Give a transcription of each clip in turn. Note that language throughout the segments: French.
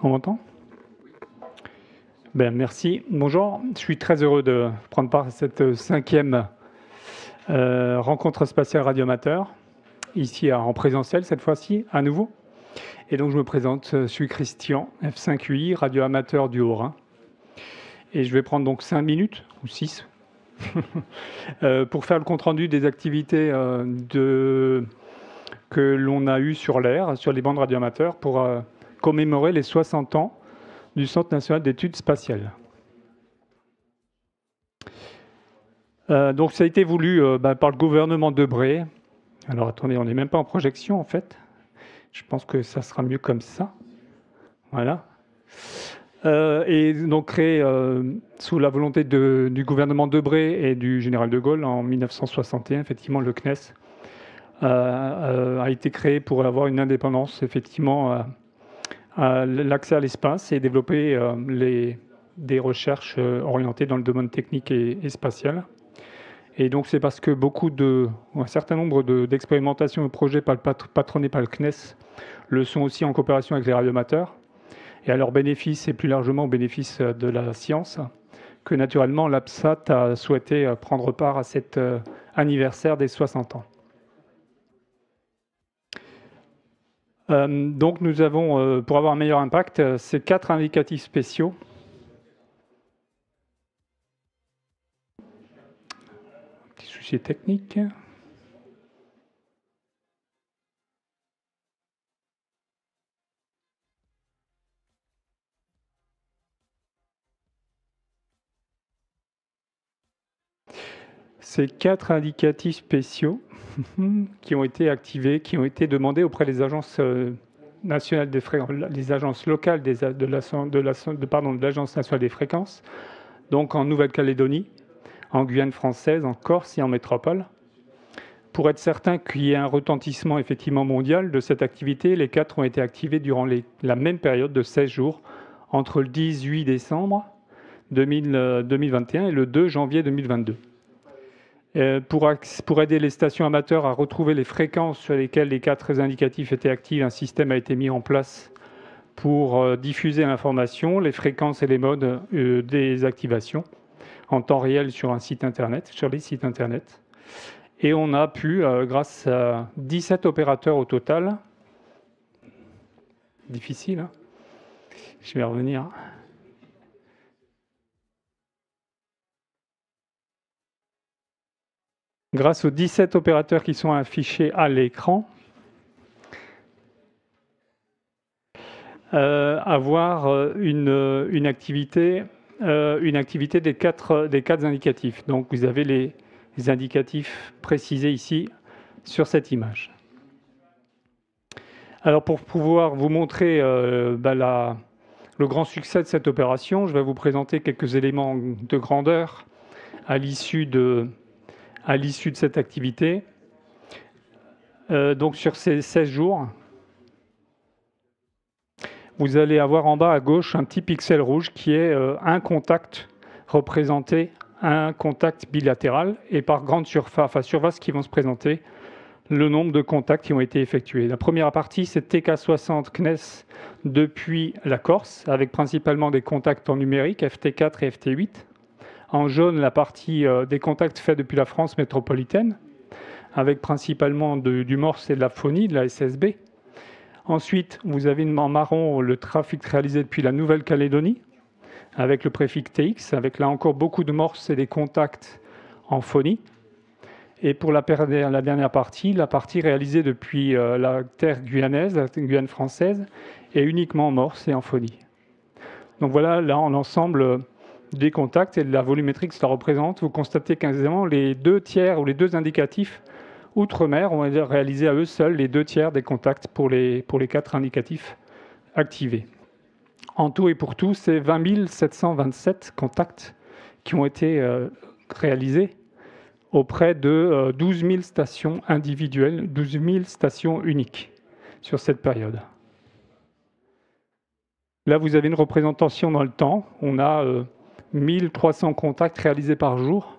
On m'entend? Ben, merci. Bonjour, je suis très heureux de prendre part à cette 5e rencontre spatiale radioamateur, ici en présentiel cette fois-ci, à nouveau. Et donc je me présente, je suis Christian, F5UI, radioamateur du Haut-Rhin. Et je vais prendre donc 5 minutes, ou 6, pour faire le compte-rendu des activités que l'on a eues sur l'air, sur les bandes radioamateurs, pour commémorer les 60 ans du Centre national d'études spatiales. Donc ça a été voulu par le gouvernement Debré. Alors attendez, on n'est même pas en projection en fait. Je pense que ça sera mieux comme ça. Voilà. Et donc créé sous la volonté du gouvernement Debré et du général de Gaulle en 1961, effectivement le CNES a été créé pour avoir une indépendance effectivement à l'accès à l'espace et développer des recherches orientées dans le domaine technique et spatial. Et donc c'est parce que un certain nombre d'expérimentations et projets patronnés par le CNES le sont aussi en coopération avec les radioamateurs, et à leur bénéfice et plus largement au bénéfice de la science, que naturellement l'APSAT a souhaité prendre part à cet anniversaire des 60 ans. Donc nous avons, pour avoir un meilleur impact, ces 4 indicatifs spéciaux. Petit souci technique. Ces 4 indicatifs spéciaux qui ont été activés, qui ont été demandés auprès des agences nationales des fréquences, les agences locales de l'Agence nationale des fréquences, donc en Nouvelle-Calédonie, en Guyane française, en Corse et en métropole. Pour être certain qu'il y ait un retentissement effectivement mondial de cette activité, les 4 ont été activés durant la même période de 16 jours, entre le 18 décembre 2021 et le 2 janvier 2022. Pour aider les stations amateurs à retrouver les fréquences sur lesquelles les 4 indicatifs étaient actifs, un système a été mis en place pour diffuser l'information, les fréquences et les modes des activations en temps réel sur les sites internet. Et on a pu, grâce à 17 opérateurs au total, difficile, hein, je vais revenir. Grâce aux 17 opérateurs qui sont affichés à l'écran, avoir une activité des quatre indicatifs. Donc vous avez les indicatifs précisés ici sur cette image. Alors pour pouvoir vous montrer le grand succès de cette opération, je vais vous présenter quelques éléments de grandeur à l'issue de cette activité. Donc sur ces 16 jours, vous allez avoir en bas à gauche un petit pixel rouge qui est un contact représenté, un contact bilatéral, et par grande surface qui vont se présenter le nombre de contacts qui ont été effectués. La première partie, c'est TK60 CNES depuis la Corse, avec principalement des contacts en numérique, FT4 et FT8. En jaune, la partie des contacts faits depuis la France métropolitaine, avec principalement du Morse et de la phonie, de la SSB. Ensuite, vous avez en marron le trafic réalisé depuis la Nouvelle-Calédonie, avec le préfixe TX, avec là encore beaucoup de Morse et des contacts en phonie. Et pour la dernière partie, la partie réalisée depuis la terre guyanaise, la Guyane française, est uniquement en Morse et en phonie. Donc voilà, là, en ensemble des contacts et de la volumétrie que ça représente, vous constatez qu'aisément les 2 tiers ou les 2 indicatifs outre-mer ont réalisé à eux seuls les 2 tiers des contacts pour les 4 indicatifs activés. En tout et pour tout, c'est 20 727 contacts qui ont été réalisés auprès de 12 000 stations individuelles, 12 000 stations uniques sur cette période. Là, vous avez une représentation dans le temps. On a 1300 contacts réalisés par jour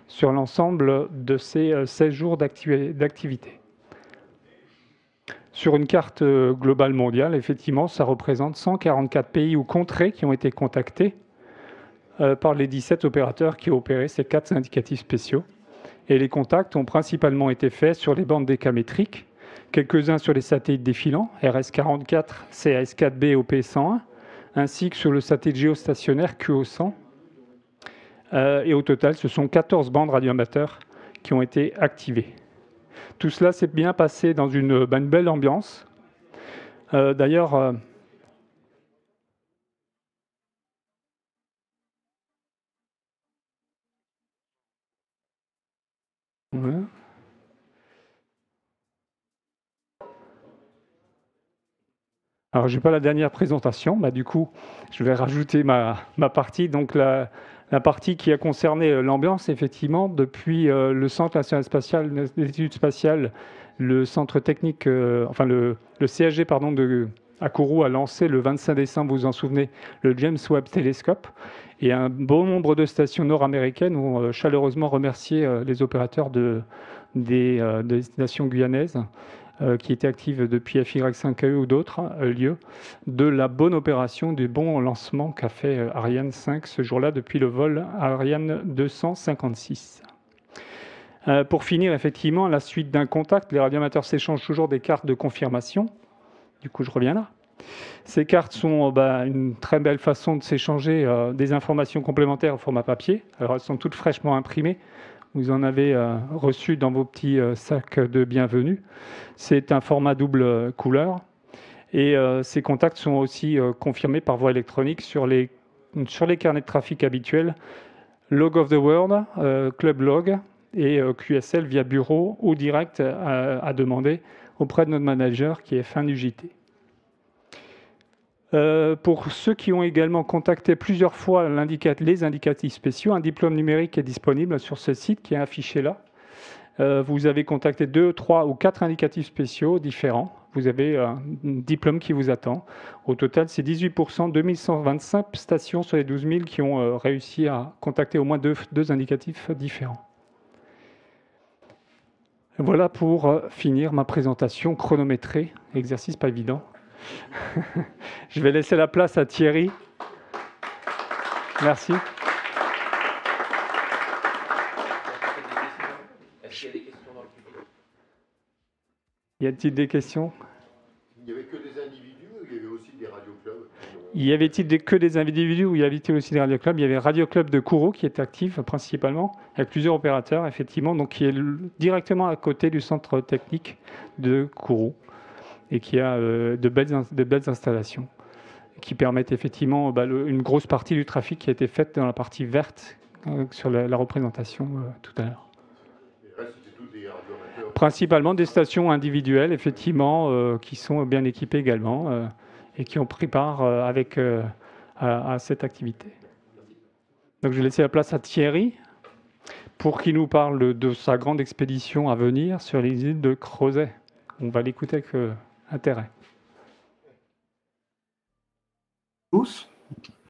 sur l'ensemble de ces 16 jours d'activité. Sur une carte globale mondiale, effectivement, ça représente 144 pays ou contrées qui ont été contactés par les 17 opérateurs qui ont opéré ces 4 indicatifs spéciaux. Et les contacts ont principalement été faits sur les bandes décamétriques, quelques-uns sur les satellites défilants, RS-44, CAS-4B et OP-101, ainsi que sur le satellite géostationnaire QO-100. Et au total, ce sont 14 bandes radioamateurs qui ont été activées. Tout cela s'est bien passé dans une belle ambiance. D'ailleurs, ouais. Alors, je n'ai pas la dernière présentation, du coup, je vais rajouter ma partie. Donc, la partie qui a concerné l'ambiance, effectivement, depuis le Centre national spatial d'études spatiales, le centre technique, le CSG, pardon, à Kourou a lancé le 25 décembre, vous vous en souvenez, le James Webb Telescope. Et un bon nombre de stations nord-américaines ont chaleureusement remercié les opérateurs des stations guyanaises qui étaient actives depuis FY5AE ou d'autres lieux, de la bonne opération, du bon lancement qu'a fait Ariane 5 ce jour-là depuis le vol Ariane 256. Pour finir, effectivement, à la suite d'un contact, les radioamateurs s'échangent toujours des cartes de confirmation. Du coup, je reviens là. Ces cartes sont une très belle façon de s'échanger des informations complémentaires au format papier. Alors, elles sont toutes fraîchement imprimées. Vous en avez reçu dans vos petits sacs de bienvenue. C'est un format double couleur. Et ces contacts sont aussi confirmés par voie électronique sur les carnets de trafic habituels, Log of the World, Club Log et QSL via bureau ou direct à demander auprès de notre manager qui est fin du JT. Pour ceux qui ont également contacté plusieurs fois les indicatifs spéciaux, un diplôme numérique est disponible sur ce site qui est affiché là. Vous avez contacté 2, 3 ou 4 indicatifs spéciaux différents. Vous avez un diplôme qui vous attend. Au total, c'est 18%, 2125 stations sur les 12 000 qui ont réussi à contacter au moins deux indicatifs différents. Voilà pour finir ma présentation chronométrée. Exercice pas évident. Je vais laisser la place à Thierry. Merci. Est-ce qu'il y a des questions dans le public? Y a-t-il des questions? Il n'y avait que des individus ou il y avait aussi des radioclubs? Y avait-il que des individus ou y avait-il aussi des radioclubs? Il y avait Radio Club de Kourou qui est actif principalement, avec plusieurs opérateurs, effectivement, donc qui est directement à côté du centre technique de Kourou et qui a de belles installations qui permettent effectivement une grosse partie du trafic qui a été faite dans la partie verte sur la représentation tout à l'heure. Principalement des stations individuelles, effectivement, qui sont bien équipées également et qui ont pris part à cette activité. Donc je vais laisser la place à Thierry pour qu'il nous parle de sa grande expédition à venir sur les îles de Crozet. On va l'écouter avec intérêt. Tous.